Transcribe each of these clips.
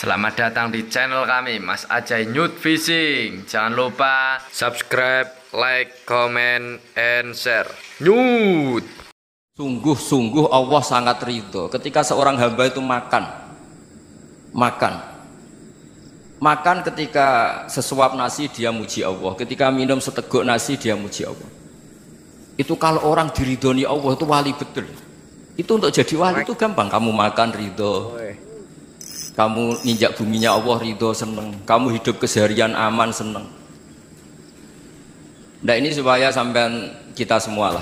Selamat datang di channel kami Mas Ajay Nude Fishing. Jangan lupa subscribe, like, comment, and share. Nude. Sungguh-sungguh Allah sangat ridho ketika seorang hamba itu makan ketika sesuap nasi dia muji Allah, ketika minum seteguk nasi dia muji Allah. Itu kalau orang diridhoni Allah itu wali betul. Itu untuk jadi wali itu gampang. Kamu makan ridho, kamu ninjak buminya Allah ridho seneng, kamu hidup keseharian aman seneng. Nah ini supaya sampean kita semua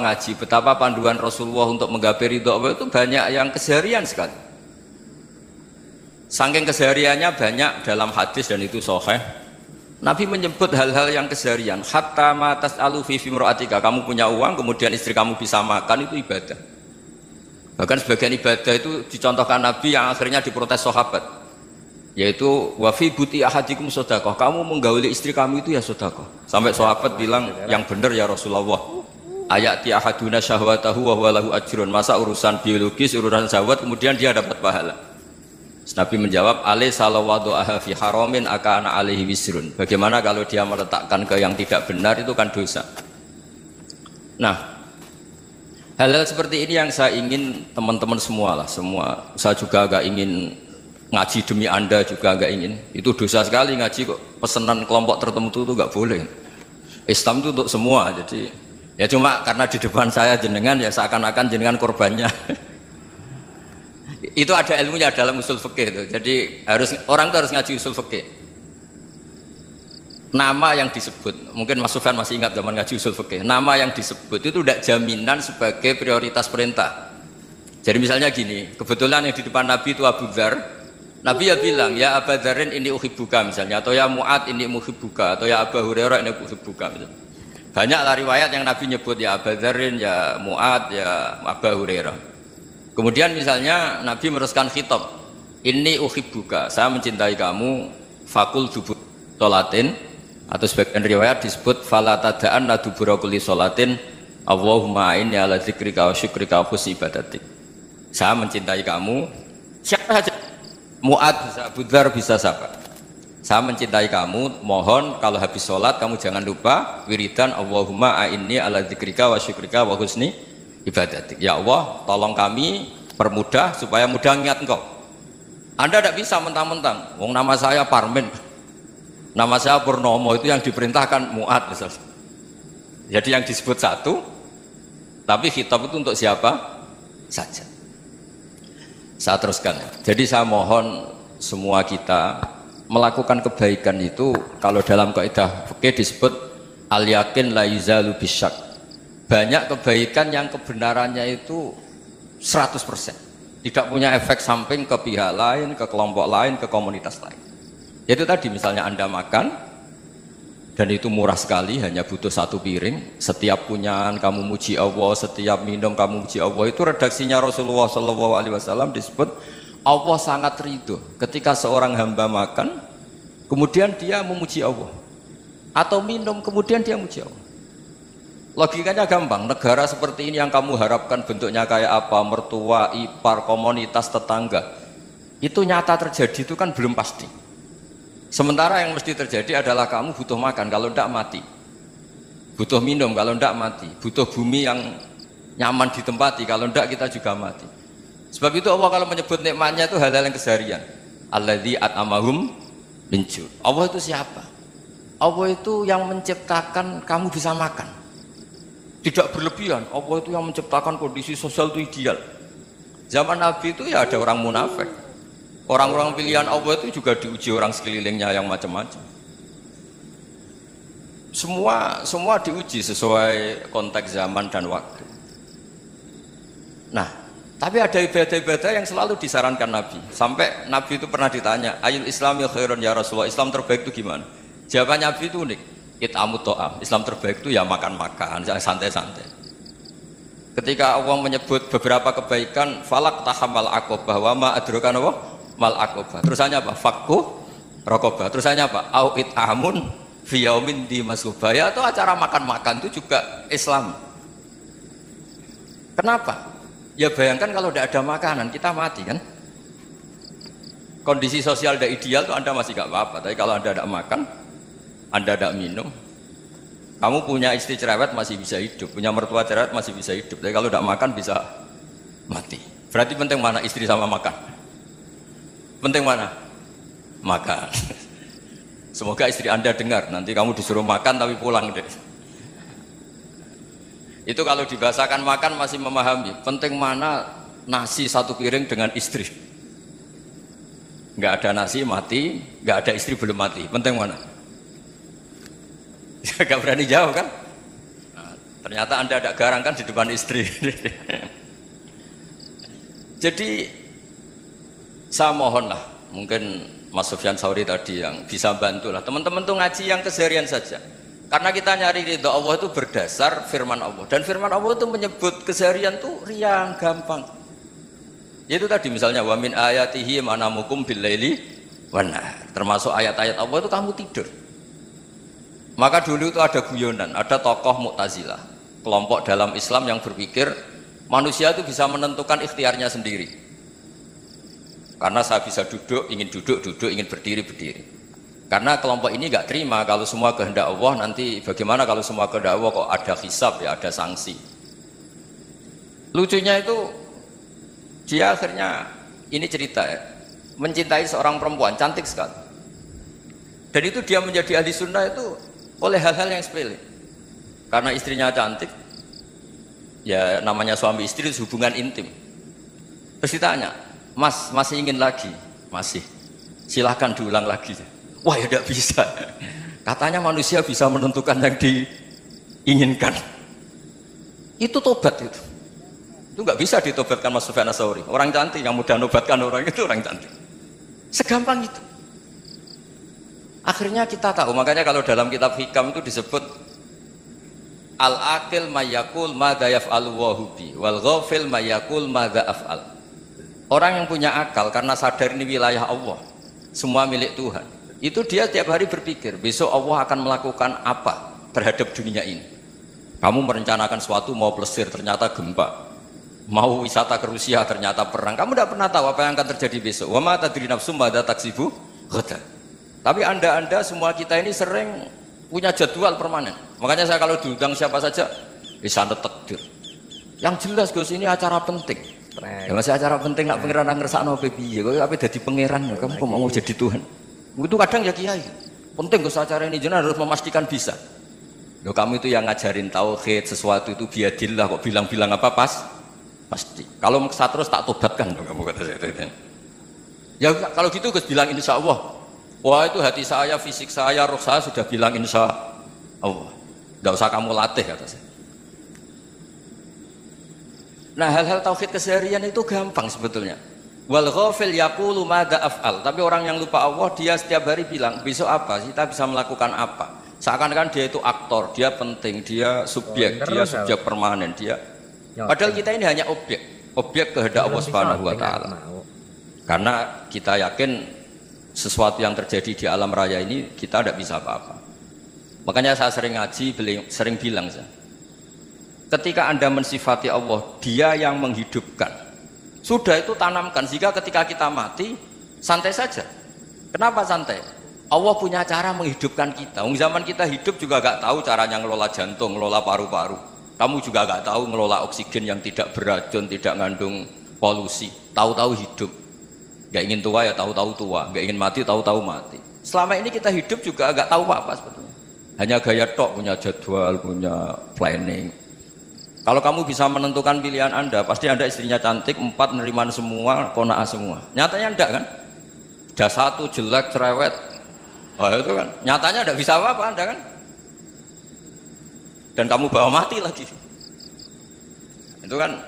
ngaji betapa panduan Rasulullah untuk menggapai ridho Allah itu banyak yang keseharian sekali. Saking kesehariannya banyak dalam hadis dan itu sahih. Nabi menyebut hal-hal yang keseharian. Hatta ma tas'alu fi imra'atika, kamu punya uang kemudian istri kamu bisa makan, itu ibadah. Bahkan sebagian ibadah itu dicontohkan Nabi yang akhirnya diprotes sahabat, yaitu wa fi buti ahadikum sedekah, kamu menggauli istri kamu itu ya sedekah. Sampai sahabat bilang yang benar ya Rasulullah, ayati ahaduna syahwatahu wa huwa lahu ajrun, masa urusan biologis, urusan syahwat kemudian dia dapat pahala. Nabi menjawab, alai salawadu aha fi haramin akana alaihi wisrun, bagaimana kalau dia meletakkan ke yang tidak benar, itu kan dosa. Nah, hal-hal seperti ini yang saya ingin teman-teman semua, saya juga agak ingin ngaji demi Anda juga agak ingin. Itu dosa sekali ngaji kok pesanan kelompok tertentu itu nggak boleh. Islam itu untuk semua, jadi ya cuma karena di depan saya jenengan ya seakan-akan jenengan korbannya. Itu ada ilmunya dalam usul fikih itu. Jadi orang itu harus ngaji usul fikih. Nama yang disebut, mungkin Mas Sufyan masih ingat zaman ngaji usul fikih. Nama yang disebut itu tidak jaminan sebagai prioritas perintah. Jadi misalnya gini, kebetulan yang di depan Nabi itu Abu Dzar. Nabi ya bilang, ya Abu Dzarin ini uhibbuka misalnya, atau ya Mu'ad ini uhibbuka, atau ya Abu Hurairah ini uhibbuka misalnya. Banyaklah riwayat yang Nabi nyebut ya Abu Dzarin, ya Mu'ad, ya Abu Hurairah. Kemudian misalnya Nabi meneruskan khitab, ini uhibbuka, saya mencintai kamu, fakul dubur sholatin, atau sebagian riwayat disebut fala tada'anna dubura kulli sholatin Allahumma inni ala dzikrika wa syukrika wa husni ibadatik. Saya mencintai kamu, siapa saja, Mu'ad bisa, Abu Dzar bisa siapa. Saya mencintai kamu, mohon kalau habis sholat kamu jangan lupa wiridan Allahumma inni ala dzikrika wa syukrika wa husni ibadatik. Ya Allah, tolong kami permudah supaya mudah ingat Engkau. Anda tidak bisa mentang-mentang, wong nama saya Parmin, nama saya Purnomo, itu yang diperintahkan Mu'ad misalnya. Jadi yang disebut satu, tapi khitab itu untuk siapa saja. Saya teruskan. Jadi saya mohon semua kita melakukan kebaikan itu, kalau dalam kaidah fikih disebut al yakin la yuzalu bisyak. Banyak kebaikan yang kebenarannya itu 100%, tidak punya efek samping ke pihak lain, ke kelompok lain, ke komunitas lain. Yaitu tadi misalnya Anda makan dan itu murah sekali, hanya butuh satu piring, setiap punyaan kamu muji Allah, setiap minum kamu muji Allah. Itu redaksinya Rasulullah SAW disebut Allah sangat ridho ketika seorang hamba makan kemudian dia memuji Allah, atau minum kemudian dia muji Allah. Logikanya gampang, negara seperti ini yang kamu harapkan bentuknya kayak apa, mertua, ipar, komunitas, tetangga, itu nyata terjadi itu kan belum pasti. Sementara yang mesti terjadi adalah kamu butuh makan, kalau tidak mati. Butuh minum, kalau tidak mati. Butuh bumi yang nyaman ditempati, kalau tidak kita juga mati. Sebab itu Allah kalau menyebut nikmatnya itu hal-hal yang keseharian. Alladzi at'amahum min ju'. Allah itu siapa? Allah itu yang menciptakan kamu bisa makan. Tidak berlebihan, Allah itu yang menciptakan kondisi sosial itu ideal. Zaman Nabi itu ya ada orang munafik. Orang-orang pilihan Allah itu juga diuji orang sekelilingnya yang macam-macam. Semua diuji sesuai konteks zaman dan waktu. Nah, tapi ada ibadah-ibadah yang selalu disarankan Nabi. Sampai Nabi itu pernah ditanya, ayul islami khairun ya Rasulullah, Islam terbaik itu gimana? Jawaban Nabi itu unik. It'amut to'am, Islam terbaik itu ya makan-makan, santai-santai. Ketika Allah menyebut beberapa kebaikan, falak tahamal aqobah, wa ma adrokan apa? Mal aqobah. Terusannya apa? Fakku rokobah. Terusannya apa? Au it'amun fiyaumin di masubah. Ya, atau acara makan-makan itu juga Islam. Kenapa? Ya bayangkan kalau tidak ada makanan, kita mati kan? kondisi sosial tidak ideal tuh Anda masih gak apa-apa. Tapi kalau Anda tidak makan, Anda tidak minum, kamu punya istri cerewet masih bisa hidup, punya mertua cerewet masih bisa hidup. Tapi kalau tidak makan bisa mati. Berarti penting mana istri sama makan? Penting mana? Makan. Semoga istri Anda dengar, nanti kamu disuruh makan tapi pulang deh. Itu kalau dibahasakan makan masih memahami. Penting mana nasi satu piring dengan istri. Nggak ada nasi mati, nggak ada istri belum mati. Penting mana? Gak berani jawab kan? Nah, ternyata Anda ada garang kan di depan istri. Jadi saya mohonlah, mungkin Mas Sufyan Sauri tadi yang bisa bantulah teman-teman tuh ngaji yang keseharian saja. Karena kita nyari ridho Allah itu berdasar firman Allah, dan firman Allah itu menyebut keseharian tuh riang gampang. Yaitu tadi misalnya wa min ayatihi manamukum billaili wan nahar. Termasuk ayat-ayat Allah itu kamu tidur. Maka dulu itu ada guyonan, ada tokoh Mu'tazilah, kelompok dalam Islam yang berpikir manusia itu bisa menentukan ikhtiarnya sendiri. Karena saya bisa duduk, ingin duduk, ingin berdiri, berdiri. Karena kelompok ini nggak terima kalau semua kehendak Allah, nanti bagaimana kalau semua kehendak Allah kok ada hisab ya, ada sanksi. Lucunya itu dia akhirnya, ini cerita ya, mencintai seorang perempuan cantik sekali. Dan itu dia menjadi ahli sunnah itu oleh hal-hal yang sepele. Karena istrinya cantik, ya namanya suami istri itu hubungan intim. Terus ditanya, Mas, masih ingin lagi? Masih. Silahkan diulang lagi. Wah ya tidak bisa. Katanya manusia bisa menentukan yang diinginkan. Itu tobat itu. Itu nggak bisa ditobatkan Mas Sufyan Ats-Tsauri. Orang cantik yang mudah nobatkan orang itu orang cantik. Segampang itu. Akhirnya kita tahu, makanya kalau dalam kitab Hikam itu disebut al-aqil mayyakul madza yaf'alu wa hubi wal ghafil mayyakul madza af'al. Orang yang punya akal karena sadar ini wilayah Allah, semua milik Tuhan, itu dia tiap hari berpikir besok Allah akan melakukan apa terhadap dunia ini. Kamu merencanakan sesuatu, mau plesir ternyata gempa, mau wisata ke Rusia ternyata perang. Kamu tidak pernah tahu apa yang akan terjadi besok. Wa ma tadri nafsum madza taksibu ghadan. Tapi anda semua kita ini sering punya jadwal permanen. Makanya saya kalau diundang siapa saja bisa takdir. Yang jelas Gus ini acara penting. Ya masih acara penting nak pangeran ngersakno piye. Kowe ape dadi pangeran ya, kamu kok mau jadi Tuhan. Itu kadang ya kiai. Penting Gus acara ini jenengan harus memastikan bisa. Loh kamu itu yang ngajarin tauhid, sesuatu itu biadillah kok bilang-bilang apa pasti. Kalau maksa terus tak tobatkan kamu kata saya. Ya kalau gitu Gus bilang insya Allah. Wah itu hati saya, fisik saya, roh saya sudah bilang insya Allah. Tidak usah kamu latih kata saya. Nah hal-hal tauhid keseharian itu gampang sebetulnya. Wal ghafil yaqulu madza af'al. Tapi orang yang lupa Allah dia setiap hari bilang besok apa? Kita bisa melakukan apa? Seakan-akan dia itu aktor, dia penting, dia subjek, dia subjek permanen, dia. Padahal kita ini hanya objek kehendak Allah Subhanahu wa taala. Karena kita yakin sesuatu yang terjadi di alam raya ini kita tidak bisa apa-apa. Makanya saya sering ngaji, sering bilang saya, ketika Anda mensifati Allah, dia yang menghidupkan. Sudah itu tanamkan, sehingga ketika kita mati, santai saja. Kenapa santai? Allah punya cara menghidupkan kita. Zaman kita hidup juga gak tahu caranya ngelola jantung, ngelola paru-paru. Kamu juga gak tahu ngelola oksigen yang tidak beracun, tidak mengandung polusi. Tahu-tahu hidup. Gak ingin tua ya tahu-tahu tua, gak ingin mati tahu-tahu mati. Selama ini kita hidup juga gak tahu apa sebetulnya. Hanya gaya tok, punya jadwal, punya planning. Kalau kamu bisa menentukan pilihan Anda, pasti Anda istrinya cantik, 4 neriman semua, qanaah semua. Nyatanya enggak kan? Ada 1 jelek, cerewet. Oh itu kan, nyatanya enggak bisa apa-apa Anda kan? Dan kamu bawa mati lagi. Itu kan,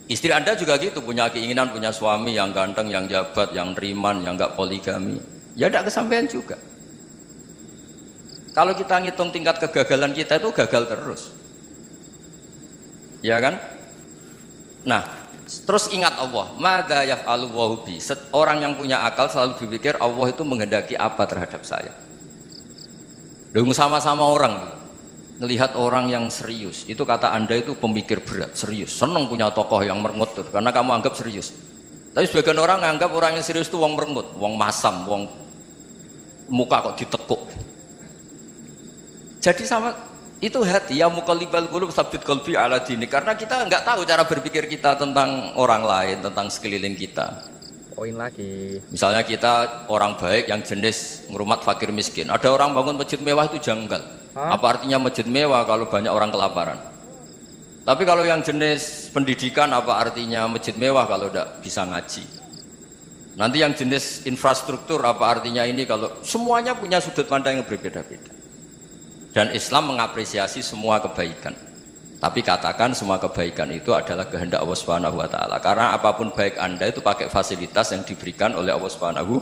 istri Anda juga gitu, punya keinginan, punya suami yang ganteng, yang jabat, yang neriman, yang enggak poligami. Ya enggak kesampaian juga. Kalau kita ngitung tingkat kegagalan kita itu gagal terus. Ya kan? Nah, terus ingat Allah, madza yaf'alu wa bi. Orang yang punya akal selalu berpikir Allah itu menghendaki apa terhadap saya. Dong sama-sama orang melihat orang yang serius. Itu kata Anda itu pemikir berat, serius. Senang punya tokoh yang mengutur karena kamu anggap serius. Tapi sebagian orang nganggap orang yang serius itu wong merengut, wong masam, wong muka kok ditekuk. Jadi sama itu hati ya muqallibal qulub tsabbit qalbi ala dini, karena kita nggak tahu cara berpikir kita tentang orang lain, tentang sekeliling kita. Poin lagi. Misalnya kita orang baik yang jenis ngrumat fakir miskin. Ada orang bangun masjid mewah itu janggal. Apa artinya masjid mewah kalau banyak orang kelaparan? Tapi kalau yang jenis pendidikan apa artinya masjid mewah kalau tidak bisa ngaji? Nanti yang jenis infrastruktur apa artinya ini kalau semuanya punya sudut pandang yang berbeda-beda. Dan Islam mengapresiasi semua kebaikan. Tapi katakan semua kebaikan itu adalah kehendak Allah Subhanahu wa taala. Karena apapun baik Anda itu pakai fasilitas yang diberikan oleh Allah Subhanahu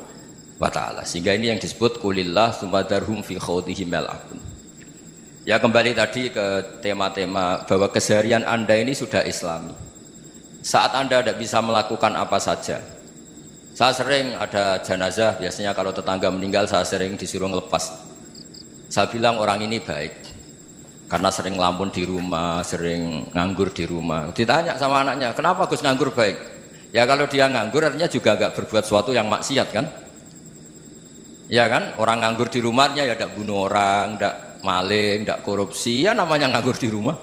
wa taala. Sehingga ini yang disebut qulillah sumadarhum fi khawdihim yal'abun. Ya kembali tadi ke tema-tema bahwa keseharian Anda ini sudah Islami. Saat Anda tidak bisa melakukan apa saja. Saya sering ada jenazah, biasanya kalau tetangga meninggal saya sering disuruh ngelepas. Saya bilang orang ini baik. Karena sering ngelamun di rumah, sering nganggur di rumah. Ditanya sama anaknya, kenapa Gus nganggur baik? Ya kalau dia nganggur artinya juga agak berbuat sesuatu yang maksiat kan? Ya kan? Orang nganggur di rumahnya ya tidak bunuh orang, tidak maling, tidak korupsi, ya namanya nganggur di rumah.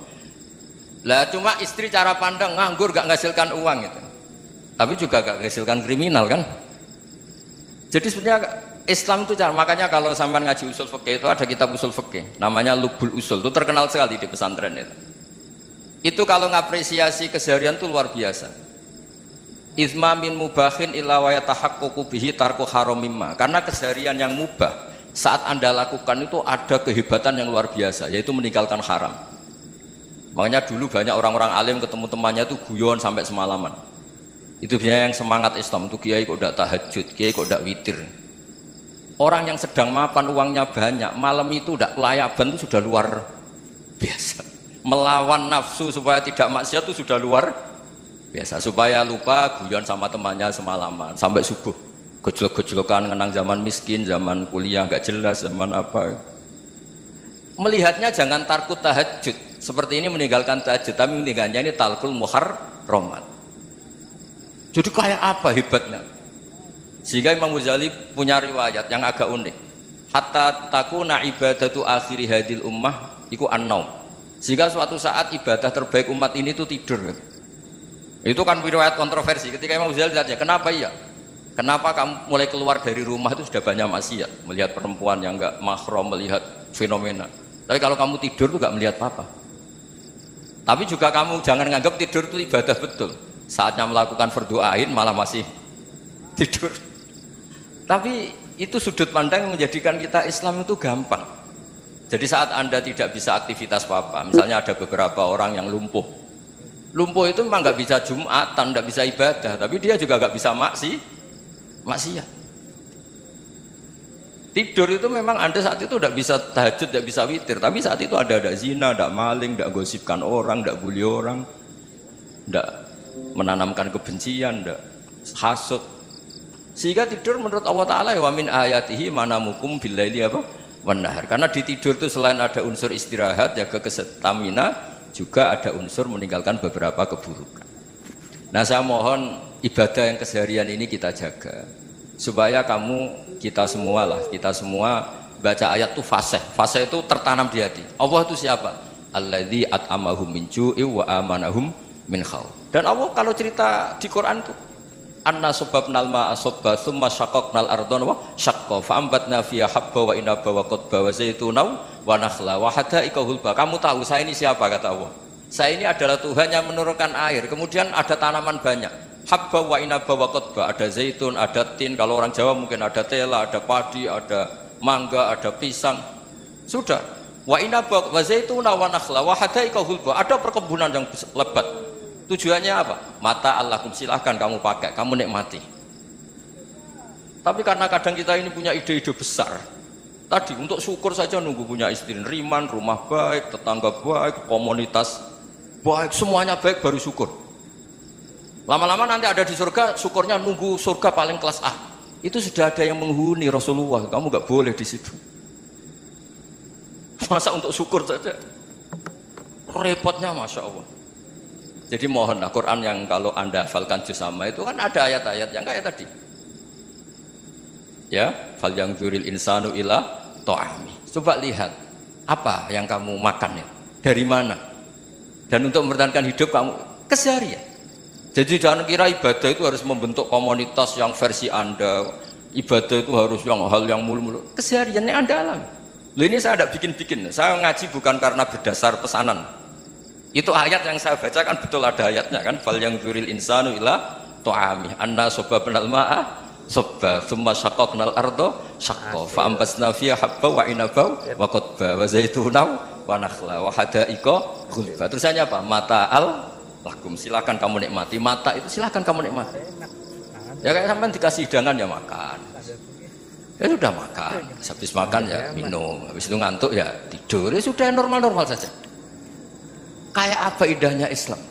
Lah cuma istri cara pandang nganggur gak menghasilkan uang gitu. Tapi juga gak menghasilkan kriminal kan? Jadi sebenarnya Islam itu cara, makanya kalau sampai ngaji usul fikih itu ada kitab usul fikih namanya Lubul Usul, itu terkenal sekali di pesantren itu. Itu kalau ngapresiasi keseharian itu luar biasa. Izma min mubahin illa wa yatahaqququ bihi tarku haram mimma. Karena keseharian yang mubah saat Anda lakukan itu ada kehebatan yang luar biasa, yaitu meninggalkan haram. Makanya dulu banyak orang-orang alim ketemu temannya itu guyon sampai semalaman. Itu biasanya yang semangat Islam itu kiai kok tidak tahajud, kiai kok tidak witir. Orang yang sedang mapan uangnya banyak, malam itu tidak kelayaban itu sudah luar biasa. Melawan nafsu supaya tidak maksiat itu sudah luar biasa. Supaya lupa guyon sama temannya semalaman sampai subuh. Gejlok-gejlokan kenang zaman miskin, zaman kuliah nggak jelas, zaman apa. Melihatnya jangan tarkut tahajud. Seperti ini meninggalkan tahajud, tapi meninggalnya ini talkul muharramat. Jadi kayak apa hebatnya? Sehingga Imam Ghazali punya riwayat yang agak unik. Hatta takuna ibadatu akhiri hadil ummah iku an-naum. Sehingga suatu saat ibadah terbaik umat ini itu tidur. Itu kan riwayat kontroversi. Ketika Imam Ghazali ditanya, kenapa iya? Kenapa kamu mulai keluar dari rumah itu sudah banyak maksiat, melihat perempuan yang enggak mahram, melihat fenomena. Tapi kalau kamu tidur itu enggak melihat apa-apa. Tapi juga kamu jangan nganggap tidur itu ibadah betul. Saatnya melakukan fardu ain malah masih tidur. Tapi itu sudut pandang yang menjadikan kita Islam itu gampang. Jadi saat Anda tidak bisa aktivitas apa-apa, misalnya ada beberapa orang yang lumpuh. Lumpuh itu memang nggak bisa Jumatan, nggak bisa ibadah, tapi dia juga nggak bisa maksiat. Tidur itu memang Anda saat itu tidak bisa tahajud, tidak bisa witir, tapi saat itu ada zina, ada maling, tidak gosipkan orang, tidak bully orang, tidak menanamkan kebencian, tidak hasud. Sehingga tidur menurut Allah Ta'ala wa min ayatihi manamukum billaili apa? Wan-nahar. Karena di tidur itu selain ada unsur istirahat, jaga kestamina, juga ada unsur meninggalkan beberapa keburukan. Nah saya mohon ibadah yang keseharian ini kita jaga. Supaya kita semua baca ayat itu fasih. Fasih itu tertanam di hati. Allah itu siapa? Alladzi at'amahum min ju'i wa amanahum min khauf. Dan Allah kalau cerita di Quran itu anna subabnal ma'a subba thumma syaqaqnal ardhan wa syaqqa fa'ambatna fiha habba wa inaba wa qadba wa zaituna wa nakhla wa hadaika hulba. Kamu tahu saya ini siapa, kata Allah. Saya ini adalah Tuhan yang menurunkan air, kemudian ada tanaman banyak. Habba wa inaba wa qadba, ada zaitun, ada tin, kalau orang Jawa mungkin ada tela, ada padi, ada mangga, ada pisang. Sudah. Wa inaba wa zaituna wa nakhla wa hadaika hulba. Ada perkebunan yang lebat. Tujuannya apa? Mata Allahum, silahkan kamu pakai, kamu nikmati. Tapi karena kadang kita ini punya ide-ide besar. Tadi untuk syukur saja nunggu punya istri riman, rumah baik, tetangga baik, komunitas baik, semuanya baik baru syukur. Lama-lama nanti ada di surga, syukurnya nunggu surga paling kelas A. Itu sudah ada yang menghuni Rasulullah, kamu nggak boleh di situ. Masa untuk syukur saja? Repotnya Masya Allah. Jadi mohonlah Quran yang kalau Anda hafalkan juz amma itu kan ada ayat-ayat yang kayak tadi. Ya, fal yang dzuril insanu ila ta'ami. Coba lihat apa yang kamu makan ya, dari mana? Dan untuk mempertahankan hidup kamu keseharian. Jadi jangan kira ibadah itu harus membentuk komunitas yang versi Anda. Ibadah itu harus yang hal yang mulu-mulu. Kesehariannya Anda alami. Loh, ini saya tidak bikin-bikin. Saya ngaji bukan karena berdasar pesanan. Itu ayat yang saya baca kan betul ada ayatnya kan. Fal yang dzuril insanu ila ta'ami. Anna sobabnal ma'a sobba thumma syaqaqnal ardo syaqqa fa ambasna fiha habba wa inaba wa qadba wa zaituna wa nakhla wa hadaiqa ghulba. Terusannya apa? Mata'al lakum, silakan kamu nikmati. Mata itu silakan kamu nikmati. Ya kayak sampean dikasih hidangan ya makan. Ya sudah makan. Habis makan ya minum. Habis itu ngantuk ya tidur. Ya sudah normal-normal saja. Kayak apa indahnya Islam.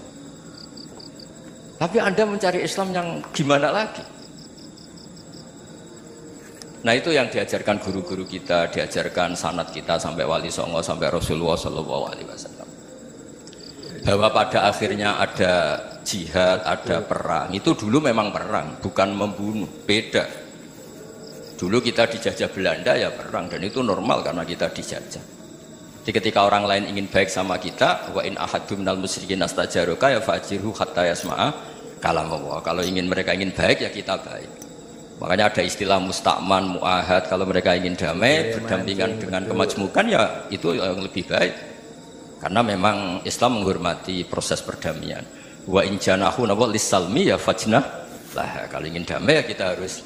Tapi Anda mencari Islam yang gimana lagi? Nah itu yang diajarkan guru-guru kita, diajarkan sanad kita sampai Wali Songo, sampai Rasulullah SAW. Bahwa pada akhirnya ada jihad, ada perang. Itu dulu memang perang, bukan membunuh, beda. Dulu kita dijajah Belanda ya perang, dan itu normal karena kita dijajah. Jadi ketika orang lain ingin baik sama kita, wa in ahadum minal musyrikin astajaruka ya fajirhu hatta yasma'a kalam Allah. Kalau mereka ingin baik ya kita baik. Makanya ada istilah musta'man, mu'ahad. Kalau mereka ingin damai, berdampingan dengan kemajmukan ya itu yang lebih baik. Karena memang Islam menghormati proses perdamaian. Wa in janahu lis-salmi ya fajnah lah. Kalau ingin damai ya kita harus